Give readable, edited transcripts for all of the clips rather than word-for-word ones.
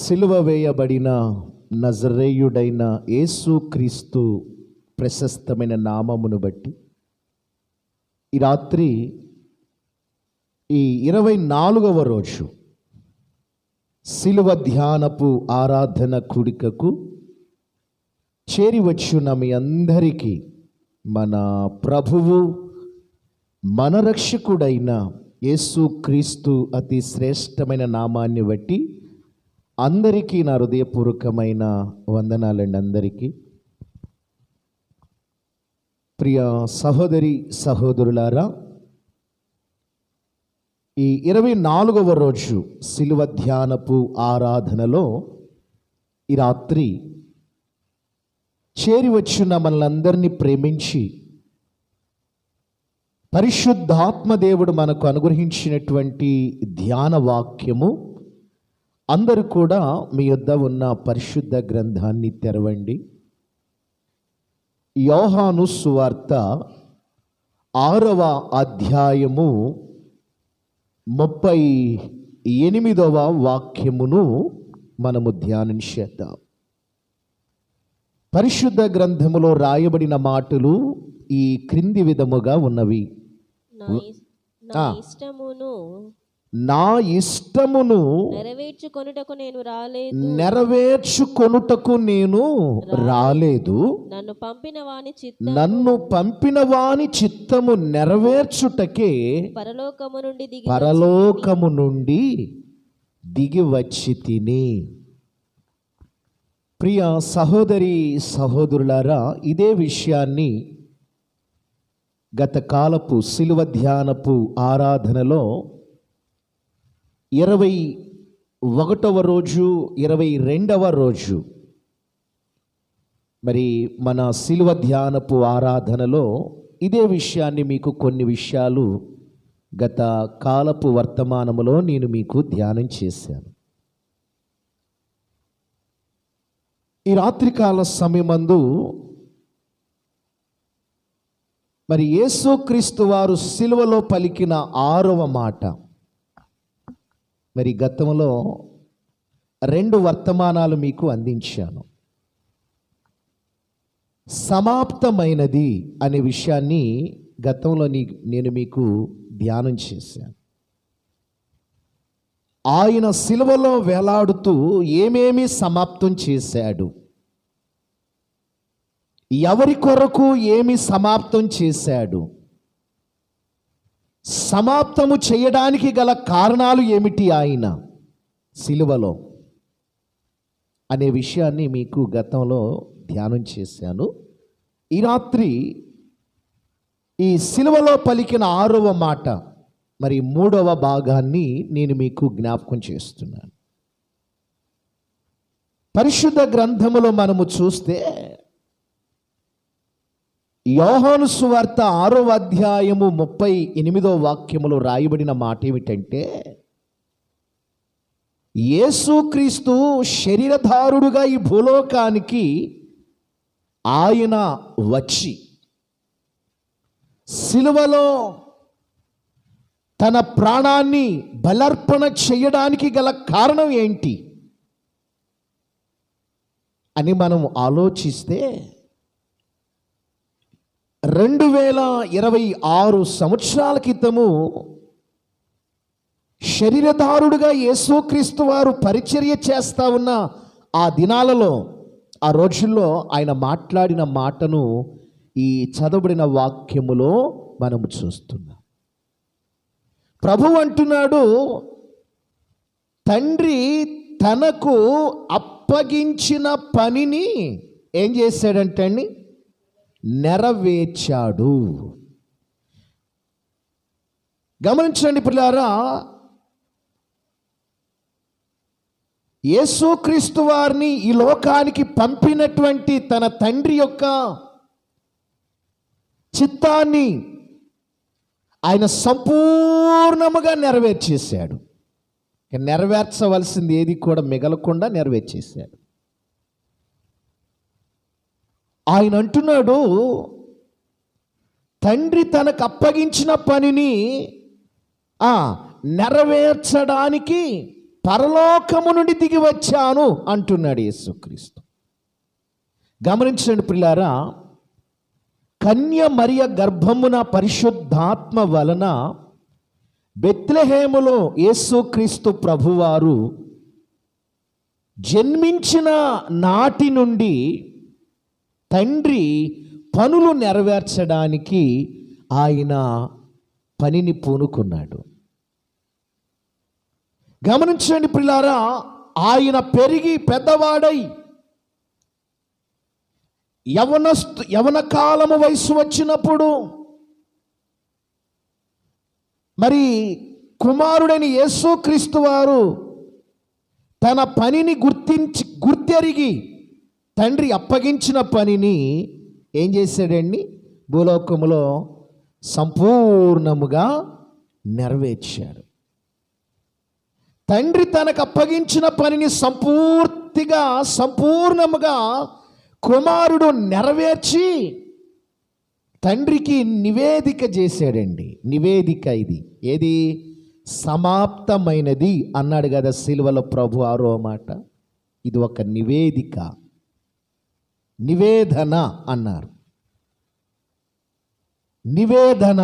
సిలువ వేయబడిన నజరేయుడైన యేసుక్రీస్తు ప్రశస్తమైన నామమును బట్టి ఈ రాత్రి ఈ 24వ రోజు సిలువ ధ్యానపు ఆరాధన కూడికకు చేరివచ్చున్న మీ అందరికీ మన ప్రభువు మన రక్షకుడైన యేసుక్రీస్తు అతి శ్రేష్టమైన నామాన్ని బట్టి అందరికీ నా హృదయపూర్వకమైన వందనాలండి. అందరికీ ప్రియ సహోదరి సహోదరులారా, ఈ 24వ రోజు సిలువ ధ్యానపు ఆరాధనలో ఈ రాత్రి చేరి వచ్చిన మనలందరినీ ప్రేమించి పరిశుద్ధాత్మ దేవుడు మనకు అనుగ్రహించినటువంటి ధ్యాన వాక్యము, అందరూ కూడా మీ యొద్ద ఉన్న పరిశుద్ధ గ్రంథాన్ని తెరవండి. యోహాను సువార్త 6వ అధ్యాయము 38వ వాక్యమును మనము ధ్యానం చేద్దాం. పరిశుద్ధ గ్రంథములో రాయబడిన మాటలు ఈ క్రింది విధముగా ఉన్నవి. నా ఇష్టమును నెరవేర్చుకొనుటకు నేను రాలేదు, నన్ను పంపిన వాని చిత్తము నెరవేర్చుటకే పరలోకము నుండి దిగి వచ్చి తిని. ప్రియ సహోదరి సహోదరులారా, ఇదే విషయాన్ని గత కాలపు సిలువ ధ్యానపు ఆరాధనలో 21వ రోజు 22వ రోజు మరి మన సిలువ ధ్యానపు ఆరాధనలో ఇదే విషయాన్ని మీకు కొన్ని విషయాలు గత కాలపు వర్తమానములో నేను మీకు ధ్యానం చేశాను. ఈ రాత్రికాల సమయమందు మరి యేసుక్రీస్తు వారు సిలువలో పలికిన 6వ మాట, మరి గతంలో 2 వర్తమానాలు మీకు అందించాను. సమాప్తమైనది అనే విషయాన్ని గతంలో నేను మీకు ధ్యానం చేశాను. ఆయన సిలువలో వేలాడుతూ ఏమేమి సమాప్తం చేశాడు, ఎవరి కొరకు ఏమి సమాప్తం చేశాడు, సమాప్తము చేయడానికి గల కారణాలు ఏమిటి ఆయన సిలువలో అనే విషయాన్ని మీకు గతంలో ధ్యానం చేశాను. ఈ రాత్రి ఈ సిలువలో పలికిన 6వ మాట, మరి 3వ భాగాన్ని నేను మీకు జ్ఞాపకం చేస్తున్నాను. పరిశుద్ధ గ్రంథములో మనము చూస్తే యోహాను సువార్త 6వ అధ్యాయము 38వ వాక్యములో రాయబడిన మాట ఏమిటంటే, యేసుక్రీస్తు శరీరధారుడుగా ఈ భూలోకానికి ఆయన వచ్చి సిలువలో తన ప్రాణాన్ని బలర్పణ చేయడానికి గల కారణం ఏంటి అని మనం ఆలోచిస్తే 2026 సంవత్సరాల క్రితము శరీరధారుడుగా యేసుక్రీస్తు వారు పరిచర్య చేస్తా ఉన్న ఆ దినాలలో, ఆ రోజుల్లో ఆయన మాట్లాడిన మాటను ఈ చదవబడిన వాక్యములో మనము చూస్తున్నాం. ప్రభువు అంటున్నాడు, తండ్రి తనకు అప్పగించిన పనిని ఏం చేశాడంటే అండి, నెరవేర్చాడు. గమనించండి పిల్లారా, యేసుక్రీస్తు వారిని ఈ లోకానికి పంపినటువంటి తన తండ్రి యొక్క చిత్తాన్ని ఆయన సంపూర్ణముగా నెరవేర్చేశాడు. నెరవేర్చవలసింది ఏది కూడా మిగలకుండా నెరవేర్చేశాడు. ఆయన అంటున్నాడు, తండ్రి తనకు అప్పగించిన పనిని నెరవేర్చడానికి పరలోకము నుండి దిగి వచ్చాను అంటున్నాడు యేసుక్రీస్తు. గమనించండి ప్రియులారా, కన్య మరియ గర్భమున పరిశుద్ధాత్మ వలన బెత్లెహేములో యేసుక్రీస్తు ప్రభువారు జన్మించిన నాటి నుండి తండ్రి పనులు నెరవేర్చడానికి ఆయన పనిని పూనుకున్నాడు. గమనించండి ప్రియులారా, ఆయన పెరిగి పెద్దవాడై యవన కాలము వయసు వచ్చినప్పుడు మరి కుమారుడైన యేసుక్రీస్తు వారు తన పనిని గుర్తెరిగి తండ్రి అప్పగించిన పనిని ఏం చేశాడండి? భూలోకములో సంపూర్ణముగా నెరవేర్చాడు. తండ్రి తనకు అప్పగించిన పనిని సంపూర్ణముగా కుమారుడు నెరవేర్చి తండ్రికి నివేదిక చేశాడండి. నివేదిక ఇది ఏది? సమాప్తమైనది అన్నాడు కదా సిలువలో ప్రభు, ఆరో మాట. ఇది ఒక నివేదిక, నివేదన అన్నారు. నివేదన.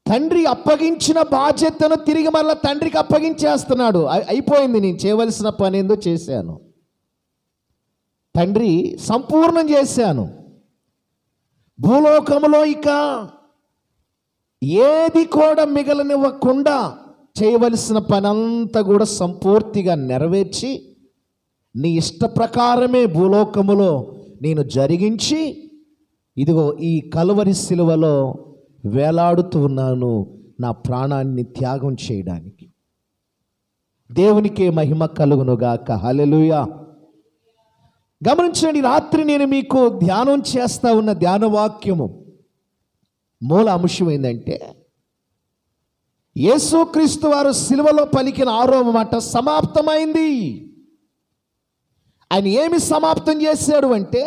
తండ్రి అప్పగించిన బాధ్యతను తిరిగి మళ్ళీ తండ్రికి అప్పగించేస్తున్నాడు. అయిపోయింది, నేను చేయవలసిన పని ఏందో చేశాను, తండ్రి సంపూర్ణం చేశాను. భూలోకములో ఇక ఏది కూడా మిగలనివ్వకుండా చేయవలసిన పని అంతా కూడా సంపూర్తిగా నెరవేర్చి నీ ఇష్ట ప్రకారమే భూలోకములో నేను జరిగించి ఇదిగో ఈ కలువరి సిలువలో వేలాడుతూ ఉన్నాను నా ప్రాణాన్ని త్యాగం చేయడానికి. దేవునికే మహిమ కలుగునుగాక. హల్లెలూయా. గమనించండి, రాత్రి నేను మీకు ధ్యానం చేస్తా ఉన్న ధ్యాన వాక్యము మూల అంశం ఏంటంటే, యేసుక్రీస్తు వారు సిలువలో పలికిన ఆరో మాట సమాప్తమైంది. ఆయన ఏమి సమాప్తం చేశాడు అంటే,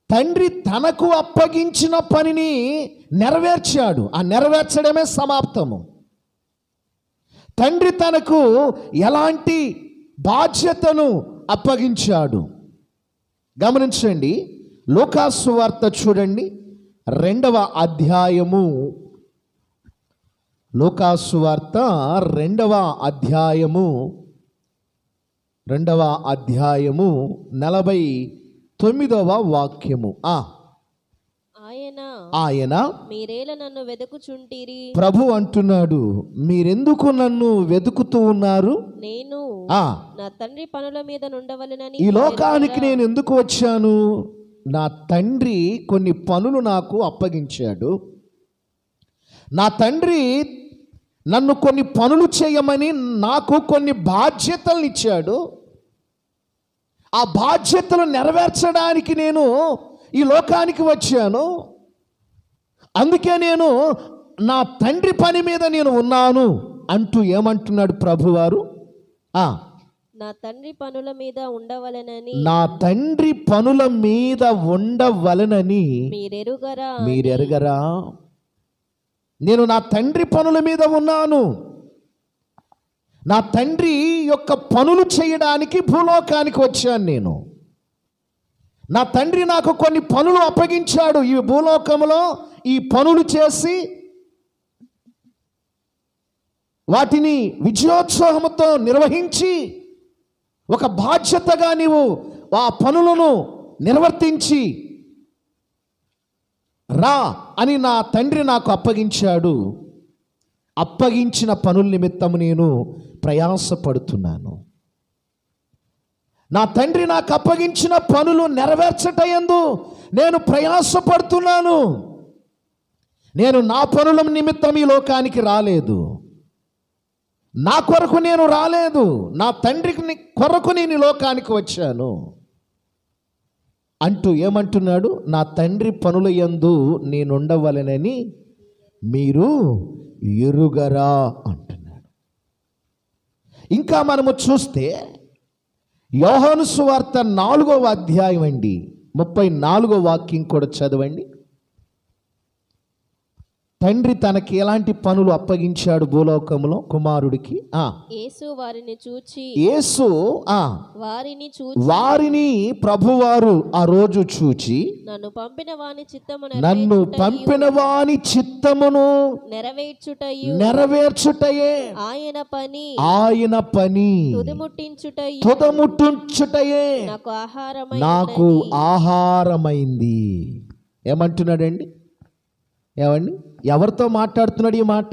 తండ్రి తనకు అప్పగించిన పనిని నెరవేర్చాడు. ఆ నెరవేర్చడమే సమాప్తము. తండ్రి తనకు ఎలాంటి బాధ్యతను అప్పగించాడు. గమనించండి, లూకాసు సువార్త చూడండి, 2వ అధ్యాయము. లూకాసు సువార్త 2వ అధ్యాయము 49వ వాక్యము. ఆయన మీరేలా నన్ను వెదుకుచుంటిరి? ప్రభు అంటున్నాడు, మీరెందుకు నన్ను వెతుకుతూ ఉన్నారు? నేను నా తండ్రి పనుల మీద నుండవలెనని ఈ లోకానికి నేను ఎందుకు వచ్చాను? నా తండ్రి కొన్ని పనులు నాకు అప్పగించాడు. నా తండ్రి నన్ను కొన్ని పనులు చేయమని నాకు కొన్ని బాధ్యతలు ఇచ్చాడు. ఆ బాధ్యతలు నెరవేర్చడానికి నేను ఈ లోకానికి వచ్చాను. అందుకే నేను నా తండ్రి పని మీద నేను ఉన్నాను అంటూ ఏమంటున్నాడు ప్రభువారు? నా తండ్రి పనుల మీద ఉండవలెనని, నా తండ్రి పనుల మీద ఉండవలెనని మీరెరుగరా? నేను నా తండ్రి పనుల మీద ఉన్నాను. నా తండ్రి యొక్క పనులు చేయడానికి భూలోకానికి వచ్చాను నేను. నా తండ్రి నాకు కొన్ని పనులు అప్పగించాడు. ఈ భూలోకంలో ఈ పనులు చేసి వాటిని విజయోత్సాహంతో నిర్వహించి ఒక బాధ్యతగా నీవు ఆ పనులను నిర్వర్తించి రా అని నా తండ్రి నాకు అప్పగించాడు. అప్పగించిన పనుల నిమిత్తం నేను ప్రయాసపడుతున్నాను. నా తండ్రి నాకు అప్పగించిన పనులు నెరవేర్చటయందు నేను ప్రయాసపడుతున్నాను. నేను నా పనుల నిమిత్తం ఈ లోకానికి రాలేదు. నా కొరకు నేను రాలేదు. నా తండ్రికి కొరకు నేను ఈ లోకానికి వచ్చాను అంటూ ఏమంటున్నాడు? నా తండ్రి పనుల యందు నేనుండవలెనని మీరు ఎరుగరా అంటున్నాడు. ఇంకా మనము చూస్తే యోహాను సువార్త 4వ అధ్యాయం అండి, 34వ వాక్యం కూడా చదవండి. తండ్రి తనకి ఎలాంటి పనులు అప్పగించాడు భూలోకంలో కుమారుడికి? యేసు వారిని చూచి వారిని ప్రభువారు ఆ రోజు చూచి నన్ను పంపిన వాని చిత్తమును నెరవేర్చుటయే ఆయన పని తుదముట్టించుటయే నాకు ఆహారమైంది. ఏమంటున్నాడండి? ఏమండి, ఎవరితో మాట్లాడుతున్నాడు ఈ మాట?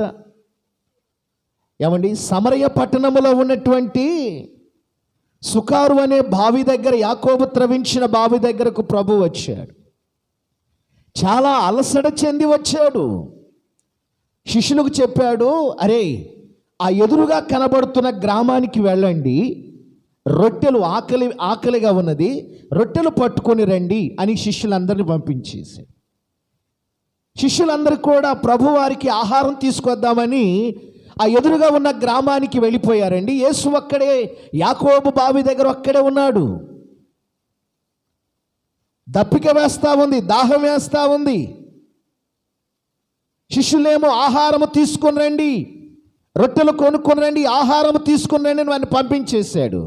ఏమండి, సమరయ పట్టణములో ఉన్నటువంటి సుకారు అనే బావి దగ్గర, యాకోబు త్రవించిన బావి దగ్గరకు ప్రభు వచ్చాడు. చాలా అలసట చెంది వచ్చాడు. శిష్యులకు చెప్పాడు, అరే ఆ ఎదురుగా కనబడుతున్న గ్రామానికి వెళ్ళండి, రొట్టెలు ఆకలిగా ఉన్నది, రొట్టెలు పట్టుకొని రండి అని శిష్యులందరినీ పంపించేశాడు. శిష్యులందరూ కూడా ప్రభువారికి ఆహారం తీసుకొద్దామని ఆ ఎదురుగా ఉన్న గ్రామానికి వెళ్ళిపోయారండి. యేసు ఒక్కడే యాకోబు బావి దగ్గర ఒక్కడే ఉన్నాడు. దప్పిక వేస్తా ఉంది, దాహం వేస్తా ఉంది. శిష్యులేమో ఆహారము తీసుకొని రండి, రొట్టెలు కొనుక్కొని రండి, ఆహారము తీసుకొని రండి అని వాడిని పంపించేశాడు.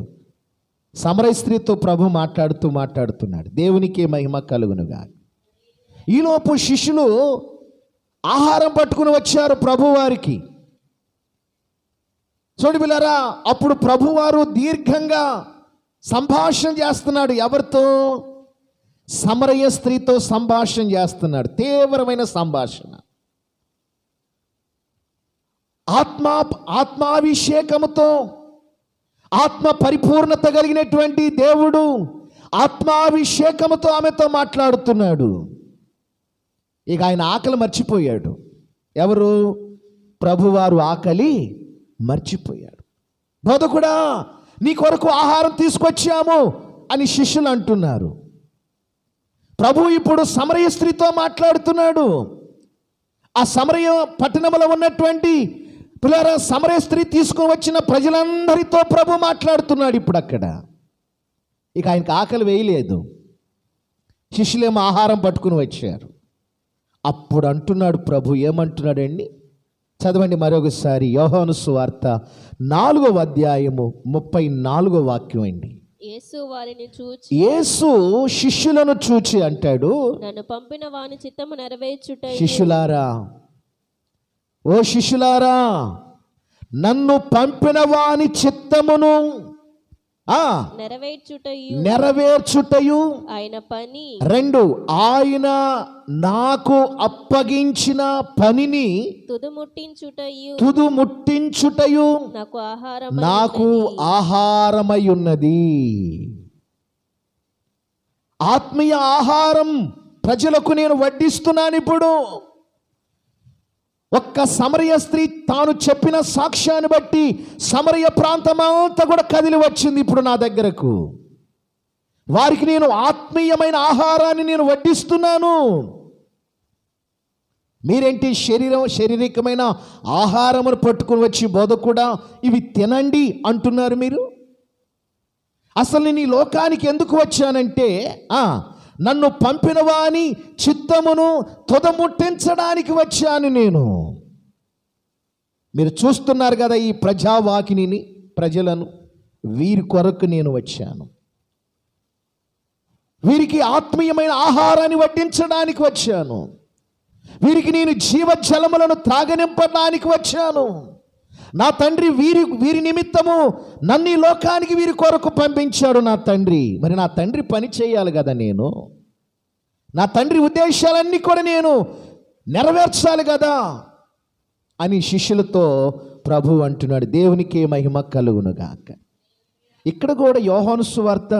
సమరయ స్త్రీతో ప్రభు మాట్లాడుతున్నాడు. దేవునికి మహిమ కలుగునుగా. ఈలోపు శిష్యులు ఆహారం పట్టుకుని వచ్చారు ప్రభువారికి. చూడు బిళ్ళారా, అప్పుడు ప్రభువారు దీర్ఘంగా సంభాషణ చేస్తున్నాడు. ఎవరితో? సమరయ స్త్రీతో సంభాషణ చేస్తున్నాడు. తీవ్రమైన సంభాషణ. ఆత్మాభిషేకముతో, ఆత్మ పరిపూర్ణత కలిగినటువంటి దేవుడు ఆత్మాభిషేకముతో ఆమెతో మాట్లాడుతున్నాడు. ఇక ఆయన ఆకలి మర్చిపోయాడు. ఎవరు? ప్రభువారు ఆకలి మర్చిపోయాడు. బోధకుడా, నీ కొరకు ఆహారం తీసుకొచ్చాము అని శిష్యులు అంటున్నారు. ప్రభు ఇప్పుడు సమరయ స్త్రీతో మాట్లాడుతున్నాడు. ఆ సమరయ పట్టణంలో ఉన్నటువంటి పిల్లరా, సమరయ స్త్రీ తీసుకొని వచ్చిన ప్రజలందరితో ప్రభు మాట్లాడుతున్నాడు ఇప్పుడు అక్కడ. ఇక ఆయనకు ఆకలి వేయలేదు. శిష్యులేమో ఆహారం పట్టుకుని వచ్చారు. అప్పుడు అంటున్నాడు ప్రభు, ఏమంటున్నాడండి? చదవండి మరొకసారి. యోహాను సువార్త 4వ అధ్యాయము 34వ వాక్యం అండి. యేసు శిష్యులను చూచి అంటాడు, నన్ను పంపిన వాని చిత్తము నెరవేర్చుటయే. ఓ శిష్యులారా, నన్ను పంపిన వాని చిత్తమును నెరవేర్చుటయు ఆయన పని. 2, ఆయన నాకు అప్పగించిన పనిని తుదుముట్టించుటయు నాకు ఆహారమై ఉన్నది. ఆత్మీయ ఆహారం ప్రజలకు నేను వడ్డిస్తున్నాను. ఇప్పుడు ఒక్క సమరయ స్త్రీ తాను చెప్పిన సాక్ష్యాన్ని బట్టి సమరయ ప్రాంతం అంతా కూడా కదిలి వచ్చింది ఇప్పుడు నా దగ్గరకు. వారికి నేను ఆత్మీయమైన ఆహారాన్ని నేను వడ్డిస్తున్నాను. మీరేంటి శారీరకమైన ఆహారమును పట్టుకుని వచ్చి బోధకుడా ఇవి తినండి అంటున్నారు మీరు? అసలు నేను ఈ లోకానికి ఎందుకు వచ్చానంటే నన్ను పంపిన వాని చిత్తమును తుదముట్టించడానికి వచ్చాను నేను. మీరు చూస్తున్నారు కదా ఈ ప్రజావాకిని, ప్రజలను, వీరి కొరకు నేను వచ్చాను. వీరికి ఆత్మీయమైన ఆహారాన్ని వడ్డించడానికి వచ్చాను. వీరికి నేను జీవజలములను త్రాగనింపడానికి వచ్చాను. నా తండ్రి వీరి నిమిత్తము నన్ను ఈ లోకానికి వీరి కొరకు పంపించాడు నా తండ్రి. మరి నా తండ్రి పని చేయాలి కదా, నేను నా తండ్రి ఉద్దేశాలన్నీ కూడా నేను నెరవేర్చాలి కదా అని శిష్యులతో ప్రభు అంటున్నాడు. దేవునికి మహిమ కలుగునుగాక. ఇక్కడ కూడా యోహాను సువార్త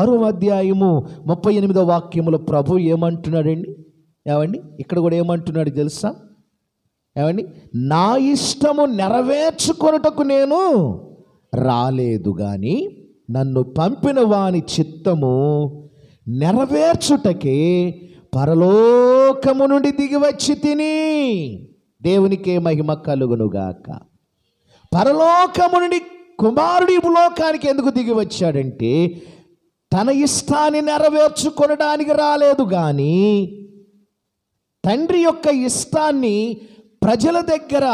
6వ అధ్యాయము 38వ వాక్యములో ప్రభు ఏమంటున్నాడండి? ఏమండి, ఇక్కడ కూడా ఏమంటున్నాడు తెలుసా? ఏమండి, నా ఇష్టము నెరవేర్చుకొనుటకు నేను రాలేదు కానీ నన్ను పంపిన వాని చిత్తము నెరవేర్చుటకే పరలోకము నుండి దిగి వచ్చి తిని. దేవునికే మహిమ కలుగునుగాక. పరలోకము నుండి కుమారుడి లోకానికి ఎందుకు దిగి వచ్చాడంటే తన ఇష్టాన్ని నెరవేర్చుకొనడానికి రాలేదు కానీ తండ్రి యొక్క ఇష్టాన్ని ప్రజల దగ్గర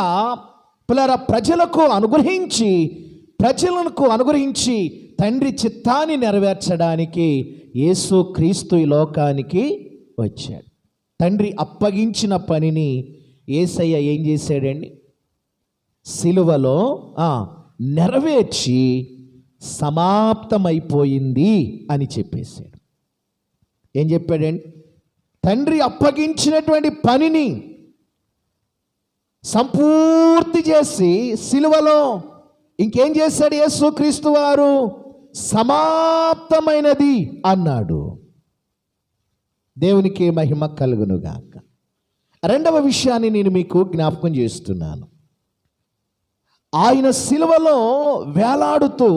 ప్రజలకు అనుగ్రహించి తండ్రి చిత్తాన్ని నెరవేర్చడానికి యేసుక్రీస్తు ఈ లోకానికి వచ్చాడు. తండ్రి అప్పగించిన పనిని యేసయ్య ఏం చేశాడండి? సిలువలో నెరవేర్చి సమాప్తమైపోయింది అని చెప్పేశాడు. ఏం చెప్పాడండి? తండ్రి అప్పగించినటువంటి పనిని సంపూర్తి చేసి సిలువలో ఇంకేం చేశాడు యేసుక్రీస్తు వారు? సమాప్తమైనది అన్నాడు. దేవునికి మహిమ కలుగునుగాక. రెండవ విషయాన్ని నేను మీకు జ్ఞాపకం చేస్తున్నాను. ఆయన సిలువలో వేలాడుతూ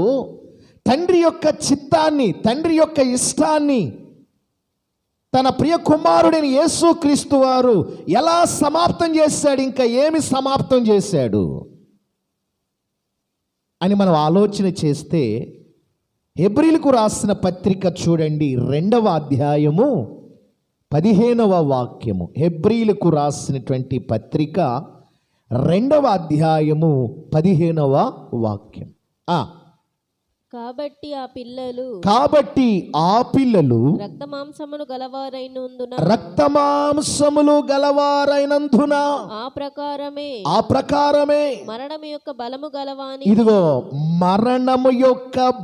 తండ్రి యొక్క చిత్తాన్ని, తండ్రి యొక్క ఇష్టాన్ని తన ప్రియ కుమారుడైన యేసుక్రీస్తు వారు ఎలా సమాప్తం చేశాడు, ఇంకా ఏమి సమాప్తం చేశాడు అని మనం ఆలోచన చేస్తే హెబ్రీలకు రాసిన పత్రిక చూడండి, 2వ అధ్యాయము 15వ వాక్యము. హెబ్రీలకు రాసినటువంటి పత్రిక 2వ అధ్యాయము 15వ వాక్యం. కాబట్టి ఆ పిల్లలు రక్తమాంసములు గలవారైనందున ఆ ప్రకారమే మరణము యొక్క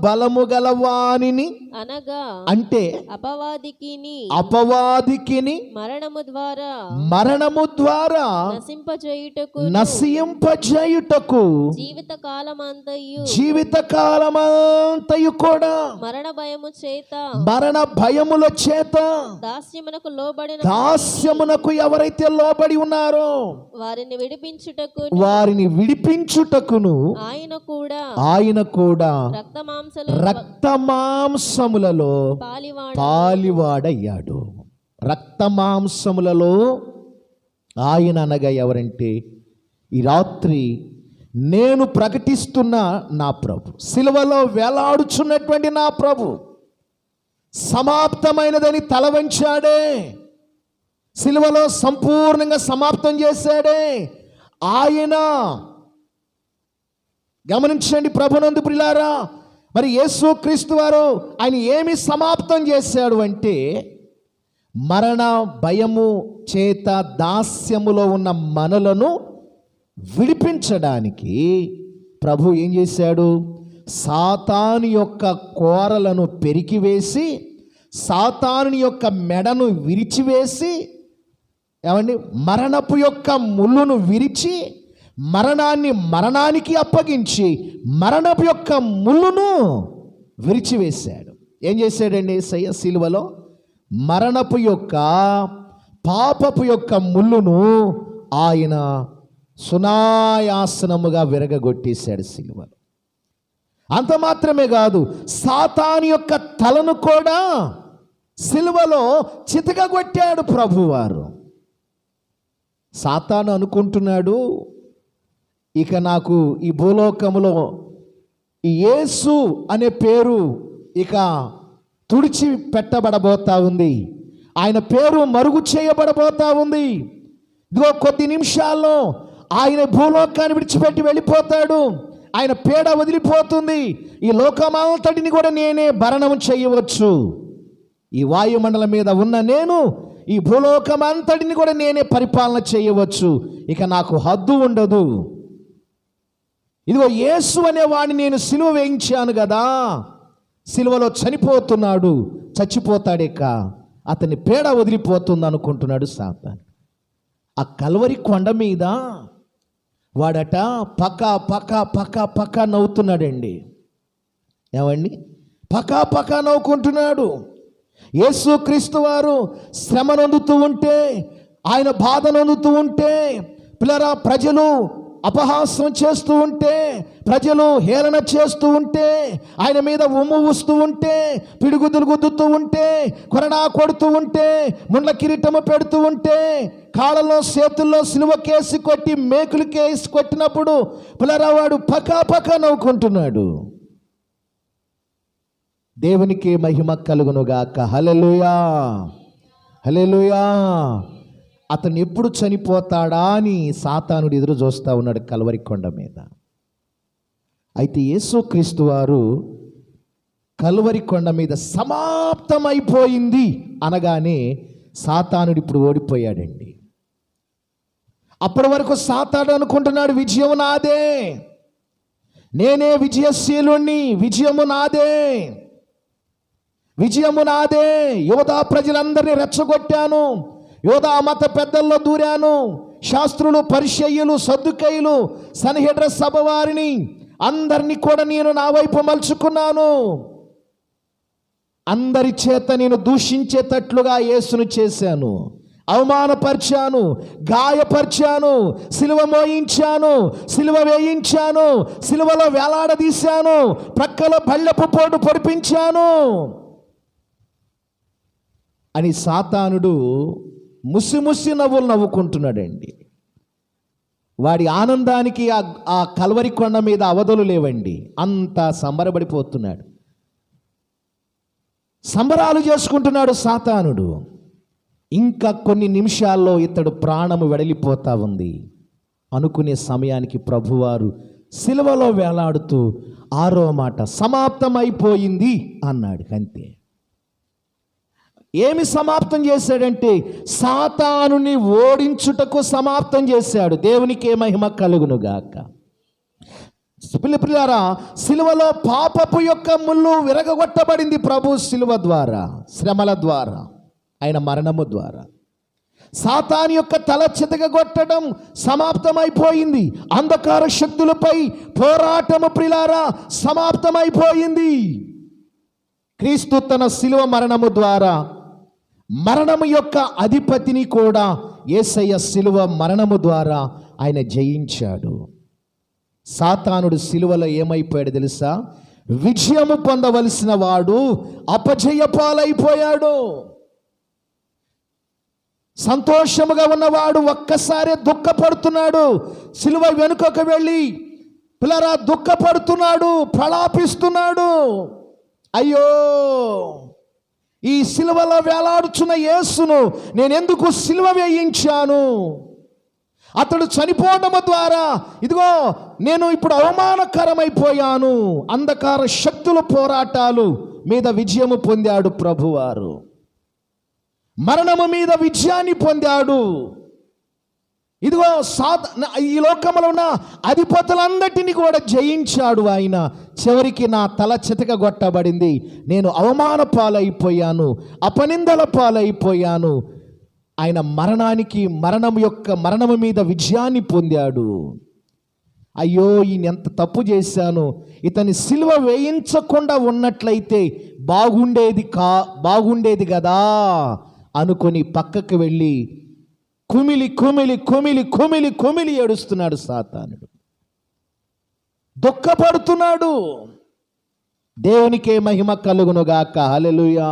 బలము గలవానిని అనగా అంటే అపవాదికిని మరణము ద్వారా నశింపజేయుటకు జీవితకాలమంతయు కూడా మరణ భయముల చేత దాస్యమునకు ఎవరైతే లోబడి ఉన్నారో వారిని విడిపించుటకును ఆయన కూడా రక్తమాంసములలో పాలివాడయ్యాడు. రక్తమాంసములలో ఆయన అనగా ఎవరంటే ఈ రాత్రి నేను ప్రకటిస్తున్న నా ప్రభు, సిలువలో వేలాడుచున్నటువంటి నా ప్రభు సమాప్తమైనదని తల వంచాడే, సిలువలో సంపూర్ణంగా సమాప్తం చేశాడే ఆయన. గమనించండి ప్రభునందు ప్రియులారా, మరి యేసుక్రీస్తు వారు ఆయన ఏమి సమాప్తం చేశాడు అంటే మరణ భయము చేత దాస్యములో ఉన్న మనలను విడిపించడానికి ప్రభు ఏం చేశాడు? సాతాను యొక్క కోరలను పెరికివేసి, సాతాను యొక్క మెడను విరిచివేసి, ఏమండి, మరణపు యొక్క ముళ్ళును విరిచి మరణానికి అప్పగించి మరణపు యొక్క ముళ్ళును విరిచివేశాడు. ఏం చేశాడండి యేసయ్య సిలువలో? మరణపు యొక్క పాపపు యొక్క ముళ్ళును ఆయన సునాయాసనముగా విరగగొట్టేశాడు సిలువలో. అంత మాత్రమే కాదు, సాతాను యొక్క తలను కూడా సిలువలో చితకగొట్టాడు ప్రభువారు. సాతాను అనుకుంటున్నాడు, ఇక నాకు ఈ భూలోకములో ఈ యేసు అనే పేరు ఇక తుడిచి పెట్టబడబోతా ఉంది, ఆయన పేరు మరుగు చేయబడబోతా ఉంది. ఇదిగో కొద్ది నిమిషాల్లో ఆయన భూలోకాన్ని విడిచిపెట్టి వెళ్ళిపోతాడు, ఆయన పేడ వదిలిపోతుంది, ఈ లోకమంతటిని కూడా నేనే భరణం చేయవచ్చు, ఈ వాయుమండలం మీద ఉన్న నేను ఈ భూలోకమంతటిని కూడా నేనే పరిపాలన చేయవచ్చు, ఇక నాకు హద్దు ఉండదు. ఇదిగో యేసు అనేవాడిని నేను సిలువ వేయించాను కదా, సిలువలో చనిపోతున్నాడు, చచ్చిపోతాడేక అతని పేడ వదిలిపోతుంది అనుకుంటున్నాడు సాతాను. ఆ కల్వరి కొండ మీద వాడట పక్క నవ్వుతున్నాడండి. ఏమండి? పక్క నవ్వుకుంటున్నాడు. యేసుక్రీస్తు వారు శ్రమ నొందుతూ ఉంటే, ఆయన బాధ నొందుతూ ఉంటే, పిల్లరా ప్రజలు అపహాస్యం చేస్తూ ఉంటే, ప్రజలు హేళన చేస్తూ ఉంటే, ఆయన మీద ఉమ్ము ఊస్తూ ఉంటే, పిడుగుదులు గుద్దుతూ ఉంటే, కొరడా కొడుతూ ఉంటే, ముండ్ల కిరీటము పెడుతూ ఉంటే, కాళ్ళలో చేతుల్లో సిలువ కేసి కొట్టి మేకులు కేసి కొట్టినప్పుడు పిల్లరావాడు పక్క నవ్వుకుంటున్నాడు. దేవునికి మహిమ కలుగునుగాక. హల్లెలూయా, హల్లెలూయా. అతను ఎప్పుడు చనిపోతాడా అని సాతానుడు ఎదురు చూస్తూ ఉన్నాడు కల్వరి కొండ మీద. అయితే యేసుక్రీస్తు వారు కల్వరి కొండ మీద సమాప్తమైపోయింది అనగానే సాతానుడు ఇప్పుడు ఓడిపోయాడండి. అప్పటి వరకు సాతానుడు అనుకుంటున్నాడు విజయం నాదే, నేనే విజయశీలుణ్ణి, విజయము నాదే, విజయము నాదే, యోధా ప్రజలందరినీ రెచ్చగొట్టాను, యోధా మత పెద్దల్లో దూరాను, శాస్త్రులు, పరిసయ్యులు, సద్దుకయ్యులు, సన్హెడ్ర సభ వారిని అందరినీ కూడా నేను నా వైపు మలుచుకున్నాను, అందరి చేత నేను దూషించేటట్లుగా యేసును చేశాను, అవమానపరిచాను, గాయపరిచాను, సిలువ మోయించాను, సిలువ వేయించాను, సిలువలో వేలాడదీశాను, ప్రక్కలో బళ్ళెపు పోటు పొడిపించాను అని సాతానుడు ముసిముసి నవ్వులు నవ్వుకుంటున్నాడండి. వాడి ఆనందానికి ఆ కల్వరి కొండ మీద అవధులు లేవండి. అంతా సంబరపడిపోతున్నాడు, సంబరాలు చేసుకుంటున్నాడు సాతానుడు. ఇంకా కొన్ని నిమిషాల్లో ఇతడు ప్రాణము వెడలిపోతా ఉంది అనుకునే సమయానికి ప్రభువారు సిలువలో వేలాడుతూ 6వ మాట సమాప్తమైపోయింది అన్నాడు. అంతే. ఏమి సమాప్తం చేశాడంటే సాతానుని ఓడించుటకు సమాప్తం చేశాడు. దేవునికే మహిమ కలుగునుగాక. పిల్లారా, సిలువలో పాపపు యొక్క ముళ్ళు విరగగొట్టబడింది ప్రభు సిలువ ద్వారా, శ్రమల ద్వారా, ఆయన మరణము ద్వారా. సాతాను యొక్క తల చితకగొట్టడం సమాప్తమైపోయింది. అంధకార శక్తులపై పోరాటము ప్రిలారా సమాప్తమైపోయింది. క్రీస్తు తన సిలువ మరణము ద్వారా మరణము యొక్క అధిపతిని కూడా యేసయ్య సిలువ మరణము ద్వారా ఆయన జయించాడు. సాతానుడు సిలువలో ఏమైపోయాడు తెలుసా? విజయము పొందవలసిన వాడు అపజయ పాలైపోయాడు. సంతోషముగా ఉన్నవాడు ఒక్కసారి దుఃఖపడుతున్నాడు. సిలువ వెనుకకు వెళ్ళి పిల్లరా దుఃఖపడుతున్నాడు, ప్రలాపిస్తున్నాడు. అయ్యో, ఈ సిలువలో వేలాడుచున్న యేసును నేనెందుకు సిలువ వేయించాను? అతడు చనిపోవడము ద్వారా ఇదిగో నేను ఇప్పుడు అవమానకరమైపోయాను. అంధకార శక్తుల పోరాటాలు మీద విజయము పొందాడు ప్రభువారు, మరణము మీద విజయాన్ని పొందాడు. ఇదిగో ఈ లోకంలో ఉన్న అధిపతులందరినీ కూడా జయించాడు ఆయన. చివరికి నా తల చితకగొట్టబడింది, నేను అవమాన పాలైపోయాను, అపనిందల పాలైపోయాను. ఆయన మరణము మీద విజయాన్ని పొందాడు. అయ్యో, ఈయన ఎంత తప్పు చేశాను, ఇతని సిలువ వేయించకుండా ఉన్నట్లయితే బాగుండేది కదా అనుకొని పక్కకు వెళ్ళి కుమిలి కుమిలి కుమిలి కుమిలి కుమిలి ఏడుస్తున్నాడు సాతానుడు, దుఃఖపడుతున్నాడు. దేవునికే మహిమ కలుగునుగాక. హల్లెలూయా.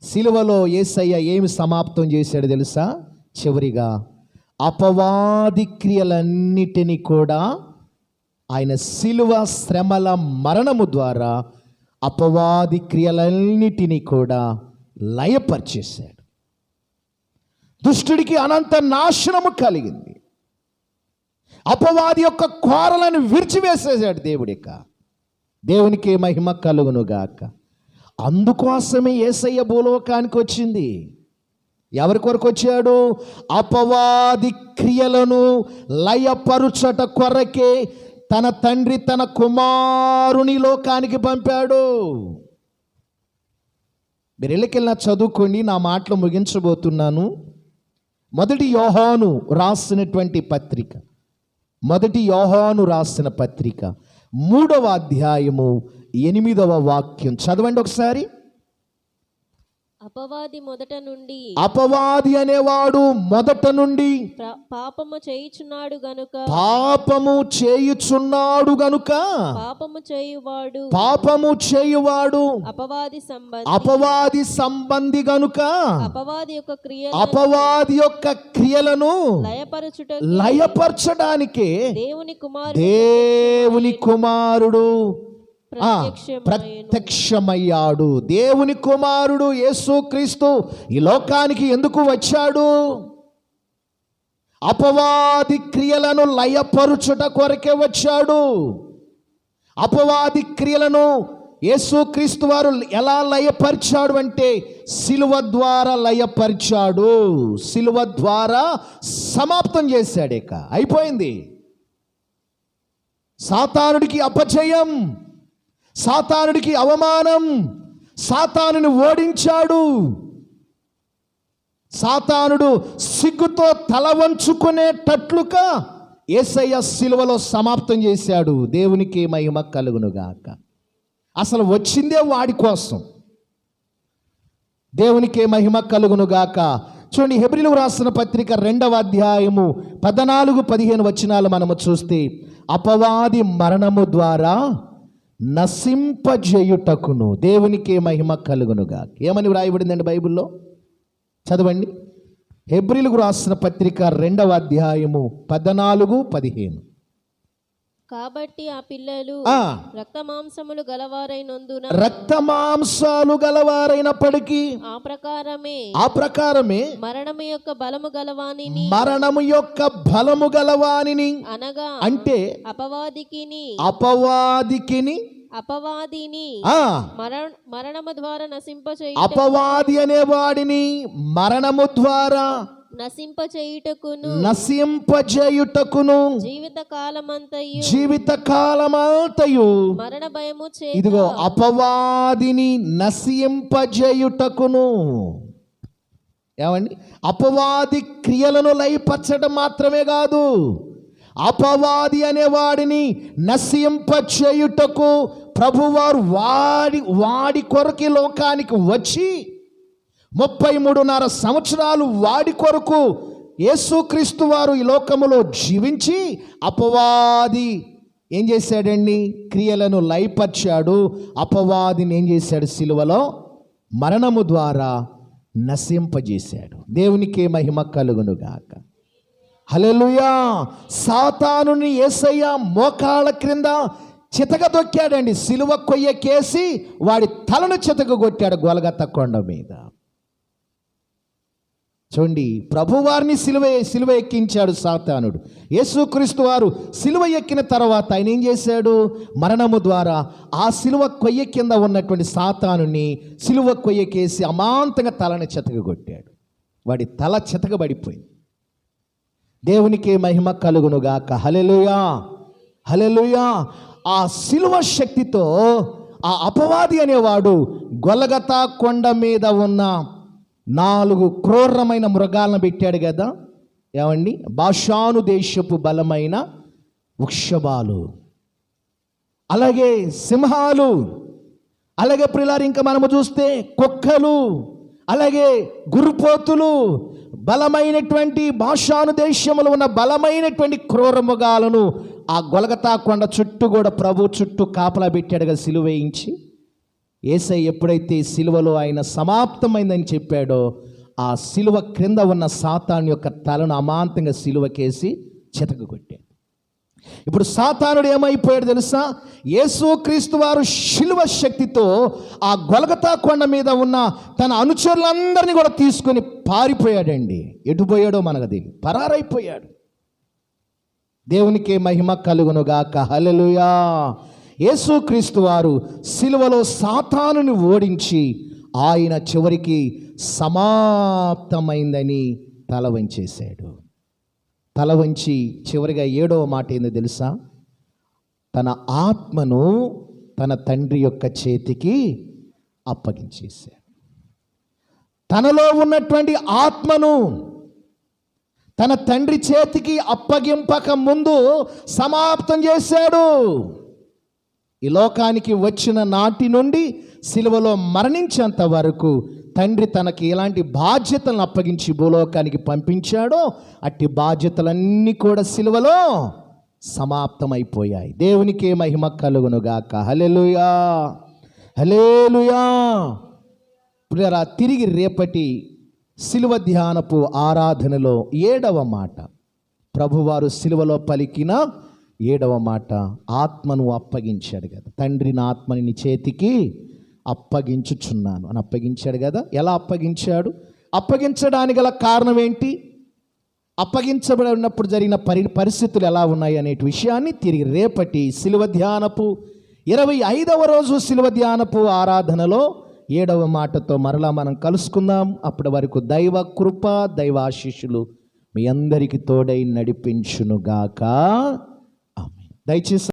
సిలువలో యేసయ్య ఏమి సమాప్తం చేశాడు తెలుసా? చివరిగా అపవాది క్రియలన్నిటినీ కూడా ఆయన సిలువ శ్రమల మరణము ద్వారా అపవాది క్రియలన్నిటినీ కూడా లయపరిచేశాడు. దుష్టుడికి అనంత నాశనము కలిగింది. అపవాది యొక్క కోరలను విరిచివేసేసాడు దేవునికి మహిమ కలుగునుగాక. అందుకోసమే యేసయ్య భూలోకానికి వచ్చింది. ఎవరి కొరకు వచ్చాడు? అపవాది క్రియలను లయపరుచట కొరకే తన తండ్రి తన కుమారుని లోకానికి పంపాడు. మీరు ఎళ్ళకెళ్ళినా చదువుకోండి, నా మాటలు ముగించబోతున్నాను. మొదటి యోహాను రాసిన పత్రిక 3వ అధ్యాయము 8వ వాక్యం చదవండి ఒకసారి. అపవాది అనేవాడు మొదట నుండి పాపము చేయుచున్నాడు గనుక పాపము చేయువాడు అపవాది సంబంధి గనుక అపవాది యొక్క క్రియలను లయపరచడానికే దేవుని కుమారుడు ప్రత్యక్షమయ్యాడు. దేవుని కుమారుడు యేసుక్రీస్తు ఈ లోకానికి ఎందుకు వచ్చాడు? అపవాది క్రియలను లయపరుచుట కొరకే వచ్చాడు. అపవాది క్రియలను యేసుక్రీస్తు వారు ఎలా లయపరిచాడు అంటే సిలువ ద్వారా లయపరిచాడు. సిలువ ద్వారా సమాప్తం చేశాడు. ఇక అయిపోయింది. సాతానుడికి అపజయం, సాతానుడికి అవమానం, సాతానుని ఓడించాడు. సాతానుడు సిగ్గుతో తల వంచుకునేటట్లుగా యేసయ్య సిలువలో సమాప్తం చేశాడు. దేవునికి మహిమ కలుగునుగాక. అసలు వచ్చిందే వాడి కోసం. దేవునికి మహిమ కలుగునుగాక. చూడండి, హెబ్రీయులకు రాసిన పత్రిక 2వ అధ్యాయము 14-15 వచనాలు మనము చూస్తే, అపవాది మరణము ద్వారా నశింపజేయుటకును. దేవునికి మహిమ కలుగునుగాక. ఏమని వ్రాయబడిందండి బైబిల్లో? చదవండి. హెబ్రీయులకు రాసిన పత్రిక 2వ అధ్యాయము 14-15. కాబట్టి ఆ పిల్లలు రక్తమాంసములు గలవారైనందున, రక్తమాంసాలు గలవారైనప్పటికీ ఆ ప్రకారమే మరణము యొక్క బలము గలవానిని అనగా అంటే అపవాదిని మరణము ద్వారా అపవాది అనేవాడిని మరణము ద్వారా నశింపజేయుటకును జీవితకాలమంతయు మరణ భయము ఇదిగో అపవాదిని నశింపజేయుటకును. ఏమండి? అపవాది క్రియలను లయపరచడం మాత్రమే కాదు, అపవాది అనేవాడిని నశింపచేయుటకు ప్రభువారు వాడి కొరకు లోకానికి వచ్చి 33.5 సంవత్సరాలు వాడి కొరకు యేసుక్రీస్తు వారు ఈ లోకములో జీవించి అపవాది ఏం చేశాడండి? క్రియలను లయపరిచాడు. అపవాదిని ఏం చేశాడు? సిలువలో మరణము ద్వారా నశింపజేశాడు. దేవునికి మహిమ కలుగునుగాక. హల్లెలూయా. సాతానుని యేసయ్య మోకాళ్ళ క్రింద చితకదొక్కాడండి. సిలువ కొయ్యకేసి వాడి తలను చితకగొట్టాడు గొల్గొతా కొండ మీద. చూడండి, ప్రభువారిని సిలువ ఎక్కించాడు సాతానుడు. యేసుక్రీస్తు వారు సిలువ ఎక్కిన తర్వాత ఆయన ఏం చేశాడు? మరణము ద్వారా ఆ సిలువ కొయ్య కింద ఉన్నటువంటి సాతానుని సిలువ కొయ్యకేసి అమాంతంగా తలని చితకగొట్టాడు. వాడి తల చితకబడిపోయింది. దేవునికి మహిమ కలుగునుగాక. హల్లెలూయా, హల్లెలూయా. ఆ సిలువ శక్తితో ఆ అపవాది అనేవాడు గొల్గొతా కొండ మీద ఉన్న 4 క్రూరమైన మృగాలను పెట్టాడు కదా. ఏమండి? బాషాను దేశపు బలమైన వృక్షాలు, అలాగే సింహాలు, అలాగే ప్రియులారా ఇంకా మనము చూస్తే కుక్కలు, అలాగే గురుపోతులు, బలమైనటువంటి బాషాను దేశంలో ఉన్న బలమైనటువంటి క్రూర మృగాలను ఆ గొల్గొతా కొండ చుట్టూ కూడా ప్రభు చుట్టూ కాపలా పెట్టాడు కదా సిలువ వేయించి. యేసయ్య ఎప్పుడైతే సిలువలో ఆయన సమాప్తమైందని చెప్పాడో ఆ సిలువ క్రింద ఉన్న సాతాను యొక్క తలను అమాంతంగా సిలువకేసి చితకగొట్టాడు. ఇప్పుడు సాతానుడు ఏమైపోయాడు తెలుసా? యేసుక్రీస్తు వారు సిలువ శక్తితో ఆ గొల్గొతా కొండ మీద ఉన్న తన అనుచరులందరినీ కూడా తీసుకొని పారిపోయాడండి. ఎటు పోయాడో మనకు తెలియదు, పరారైపోయాడు. దేవునికి మహిమ కలుగునుగాక. హల్లెలూయా. యేసుక్రీస్తు వారు సిలువలో సాతానుని ఓడించి ఆయన చివరికి సమాప్తమైందని తల వంచేశాడు. తల వంచి చివరిగా 7వ మాట ఏందో తెలుసా? తన ఆత్మను తన తండ్రి యొక్క చేతికి అప్పగించేశాడు. తనలో ఉన్నటువంటి ఆత్మను తన తండ్రి చేతికి అప్పగింపక ముందు సమాప్తం చేశాడు. ఈ లోకానికి వచ్చిన నాటి నుండి సిలువలో మరణించేంత వరకు తండ్రి తనకి ఎలాంటి బాధ్యతలను అప్పగించి భూలోకానికి పంపించాడో అట్టి బాధ్యతలన్నీ కూడా సిలువలో సమాప్తమైపోయాయి. దేవునికి మహిమ కలుగునుగాక. హల్లెలూయా, హల్లెలూయా. ప్రియరా, తిరిగి రేపటి సిలువ ధ్యానపు ఆరాధనలో 7వ మాట, ప్రభువారు సిలువలో పలికిన 7వ మాట, ఆత్మను అప్పగించాడు కదా. తండ్రి నా ఆత్మని నీ చేతికి అప్పగించుచున్నాను అని అప్పగించాడు కదా. ఎలా అప్పగించాడు? అప్పగించడానికి గల కారణం ఏంటి? అప్పగించబడినప్పుడు జరిగిన పరిస్థితులు ఎలా ఉన్నాయి అనే విషయాన్ని తిరిగి రేపటి శిలువ ధ్యానపు 25వ రోజు శిలువ ధ్యానపు ఆరాధనలో 7వ మాటతో మరలా మనం కలుసుకుందాం. అప్పటి వరకు దైవ కృప, దైవ ఆశీస్సులు మీ అందరికీ తోడై నడిపించునుగాక. ఆమేన్. దయచేసి